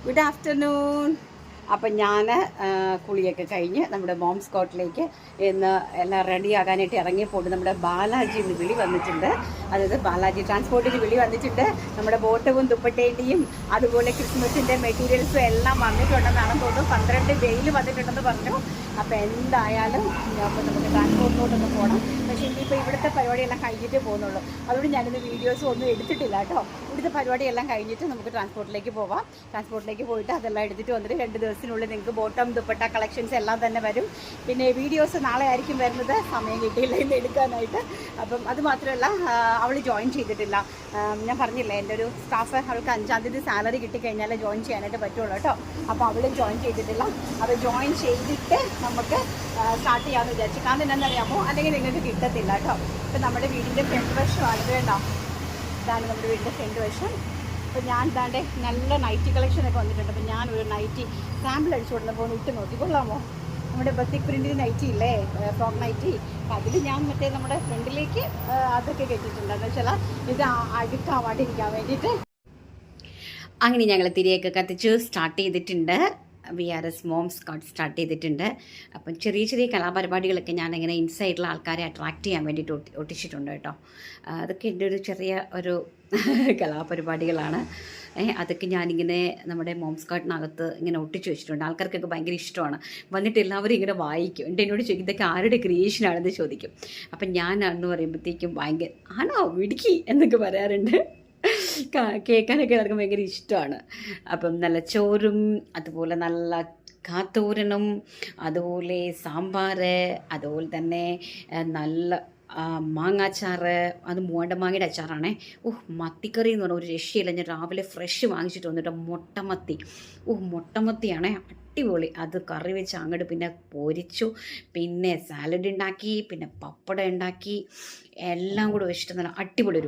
Good afternoon. അപ്പം ഞാൻ കുളിയൊക്കെ കഴിഞ്ഞ് നമ്മുടെ മോം സ്കോട്ടിലേക്ക് ഇന്ന് എല്ലാം റെഡിയാകാനായിട്ട് ഇറങ്ങിയപ്പോൾ നമ്മുടെ ബാലാജി എന്ന് വിളി വന്നിട്ടുണ്ട്. അതായത് ബാലാജി ട്രാൻസ്പോർട്ടിന് വിളി വന്നിട്ടുണ്ട്. നമ്മുടെ ബോട്ടവും ദുപ്പട്ടേൻ്റെയും അതുപോലെ ക്രിസ്മസിൻ്റെ മെറ്റീരിയൽസും എല്ലാം വന്നിട്ടുണ്ടെന്നാണ് തോന്നുന്നു. 12 വെയിൽ വന്നിട്ടുണ്ടെന്ന് പറഞ്ഞു. അപ്പോൾ എന്തായാലും അപ്പോൾ നമുക്ക് ട്രാൻസ്പോർട്ടിലോട്ടൊന്ന് പോകണം. പക്ഷേ ഇനിയിപ്പോൾ ഇവിടുത്തെ പരിപാടിയെല്ലാം കഴിഞ്ഞിട്ടേ പോകുന്നുള്ളൂ. അതുകൊണ്ട് ഞാനിന്ന് വീഡിയോസും ഒന്നും എടുത്തിട്ടില്ല കേട്ടോ. ഇവിടുത്തെ പരിപാടിയെല്ലാം കഴിഞ്ഞിട്ട് നമുക്ക് ട്രാൻസ്പോർട്ടിലേക്ക് പോവാം. ട്രാൻസ്പോർട്ടിലേക്ക് പോയിട്ട് അതെല്ലാം എടുത്തിട്ട് വന്നിട്ട് 2 ദിവസത്തിനുള്ളിൽ നിങ്ങൾക്ക് ബോട്ടം ദുപ്പട്ട കളക്ഷൻസ് എല്ലാം തന്നെ വരും. പിന്നെ വീഡിയോസ് നാളെ ആയിരിക്കും വരുന്നത്. സമയം കിട്ടിയില്ല ഇന്ന് എടുക്കാനായിട്ട്. അപ്പം അത് മാത്രമല്ല, അവൾ ജോയിൻ ചെയ്തിട്ടില്ല. ഞാൻ പറഞ്ഞില്ലേ, എൻ്റെ ഒരു സ്റ്റാഫ് അവൾക്ക് 5-ാം തീയതി സാലറി കിട്ടിക്കഴിഞ്ഞാൽ ജോയിൻ ചെയ്യാനായിട്ട് പറ്റുള്ളൂ കേട്ടോ. അപ്പോൾ അവളും ജോയിൻ ചെയ്തിട്ടില്ല. അപ്പോൾ ജോയിൻ ചെയ്തിട്ട് നമുക്ക് സ്റ്റാർട്ട് ചെയ്യാമെന്ന് വിചാരിച്ചു. കാരണം എന്താണെന്നറിയാമോ, അല്ലെങ്കിൽ നിങ്ങൾക്ക് കിട്ടത്തില്ല കേട്ടോ. ഇപ്പം നമ്മുടെ വീടിൻ്റെ ഫ്രണ്ട് വശമാണ് വേണ്ട. ഇതാണ് നമ്മുടെ വീടിൻ്റെ ഫ്രണ്ട് വശം. അപ്പോൾ ഞാൻ ഇതാണ്ട് നല്ല നൈറ്റി കളക്ഷനൊക്കെ വന്നിട്ടുണ്ട്. അപ്പോൾ ഞാനൊരു നൈറ്റി സാമ്പിൾ അടിച്ചു കൊടുത്തപ്പോൾ ഇട്ട് നോക്കി കൊള്ളാമോ. നമ്മുടെ ബത്തിക് പ്രിൻറ്റിന് നൈറ്റി ഇല്ലേ, ഫ്രോക്ക് നൈറ്റി. അപ്പോൾ അതിൽ ഞാൻ മറ്റേ നമ്മുടെ ഫ്രണ്ടിലേക്ക് അതൊക്കെ കെട്ടിയിട്ടുണ്ട്. എന്ന് വെച്ചാൽ ഇത് അഴുക്കാവാണ്ടിരിക്കാൻ വേണ്ടിയിട്ട്. അങ്ങനെ ഞങ്ങൾ തിരിയൊക്കെ കത്തിച്ച് സ്റ്റാർട്ട് ചെയ്തിട്ടുണ്ട്. VRS മോം സ്കൗട്ട് സ്റ്റാർട്ട് ചെയ്തിട്ടുണ്ട്. അപ്പം ചെറിയ ചെറിയ കലാപരിപാടികളൊക്കെ ഞാനിങ്ങനെ ഇൻസൈഡിലുള്ള ആൾക്കാരെ അട്രാക്റ്റ് ചെയ്യാൻ വേണ്ടിയിട്ട് ഒട്ടിച്ചിട്ടുണ്ട് കേട്ടോ. അതൊക്കെ എൻ്റെ ഒരു ചെറിയ ഒരു കലാപരിപാടികളാണ്. അതൊക്കെ ഞാനിങ്ങനെ നമ്മുടെ മോം സ്കൗട്ടിനകത്ത് ഇങ്ങനെ ഒട്ടിച്ച് വെച്ചിട്ടുണ്ട്. ആൾക്കാർക്കൊക്കെ ഭയങ്കര ഇഷ്ടമാണ്. വന്നിട്ട് എല്ലാവരും ഇങ്ങനെ വായിക്കും. എന്നോട് ചോദിക്കും ഇതൊക്കെ ആരുടെ ക്രിയേഷനാണെന്ന് ചോദിക്കും. അപ്പം ഞാനാണെന്ന് പറയുമ്പോഴത്തേക്കും ഭയങ്കര ആണോ മിടുക്കി എന്നൊക്കെ പറയാറുണ്ട്. കേൾക്കാനൊക്കെ എല്ലാവർക്കും ഭയങ്കര ഇഷ്ടമാണ്. അപ്പം നല്ല ചോറും അതുപോലെ നല്ല കാത്തോരനും അതുപോലെ സാമ്പാർ, അതുപോലെ തന്നെ നല്ല മാങ്ങാച്ചാറ്. അത് മൂവണ്ട മാങ്ങയുടെ അച്ചാറാണേ. മത്തിക്കറി എന്ന് പറഞ്ഞാൽ ഒരു രക്ഷയില്ല. ഞാൻ രാവിലെ ഫ്രഷ് വാങ്ങിച്ചിട്ട് വന്നിട്ട് മുട്ടമത്തി. മുട്ടമത്തിയാണേ, അടിപൊളി. അത് കറി വെച്ച് അങ്ങോട്ട് പിന്നെ പൊരിച്ചു, പിന്നെ സാലഡ് ഉണ്ടാക്കി, പിന്നെ പപ്പടം ഉണ്ടാക്കി, എല്ലാം കൂടെ വെച്ചിട്ട് നല്ല അടിപൊളി ഒരു